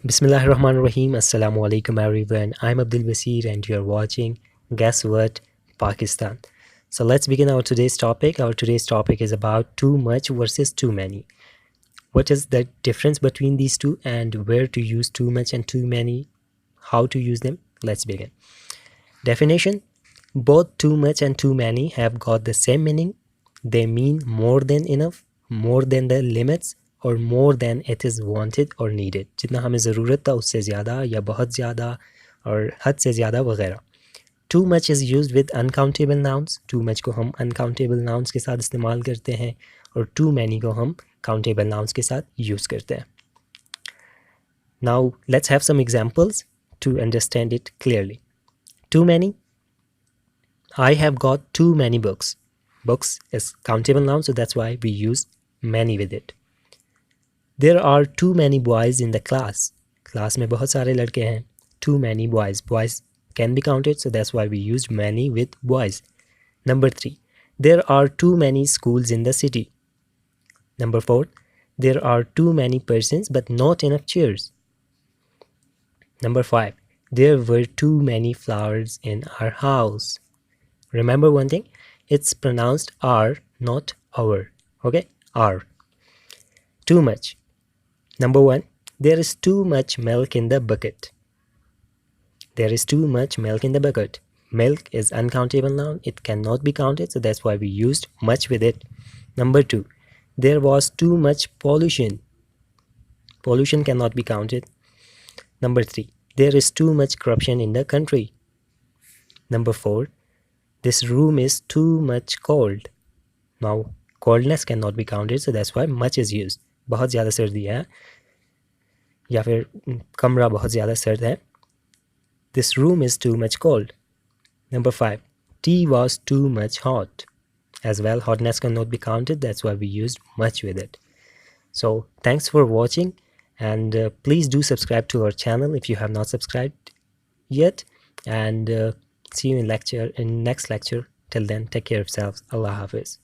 Bismillahirrahmanirrahim. Assalamu alaikum everyone. I'm Abdul Basir and you're watching Guess What Pakistan. So let's begin our today's topic. Our today's topic is about too much versus too many. What is the difference between these two and where to use too much and too many? How to use them? Let's begin. Definition: both too much and too many have got the same meaning. They mean more than enough, more than the limits, और more than it is wanted और needed. जितना हमें ज़रूरत था उससे ज़्यादा या बहुत ज़्यादा और हद से ज़्यादा वगैरह. Too much is used with uncountable nouns. Too much को हम अनकाउंटेबल नाउन्स के साथ इस्तेमाल करते हैं और टू मैनी को हम काउंटेबल नाउन्स के साथ यूज़ करते हैं. Now let's have some examples to understand it clearly. Too many: I have got too many books. Books is countable noun, so that's why we use many with it. There are too many boys in the class. Class में बहुत सारे लड़के हैं. Too many boys. Boys can be counted, so that's why we used many with boys. Number 3. There are too many schools in the city. Number 4. There are too many persons but not enough chairs. Number 5. There were too many flowers in our house. Remember one thing, it's pronounced R, not our. Okay, R. Too much. Number 1. There is too much milk in the bucket. There is too much milk in the bucket. Milk is uncountable noun. It cannot be counted, so that's why we used much with it. Number 2. There was too much pollution. Pollution cannot be counted. Number 3. There is too much corruption in the country. Number 4. This room is too much cold. Now, coldness cannot be counted, so that's why much is used. बहुत ज़्यादा सर्दी है या फिर कमरा बहुत ज़्यादा सर्द है. This room is too much cold. Number 5. Tea was too much hot. As well, hotness cannot be counted. That's why we used much with it. So, thanks for watching and please do subscribe to our channel if you have not subscribed yet. And see you in next lecture. Till then, take care of yourselves. Allah Hafiz.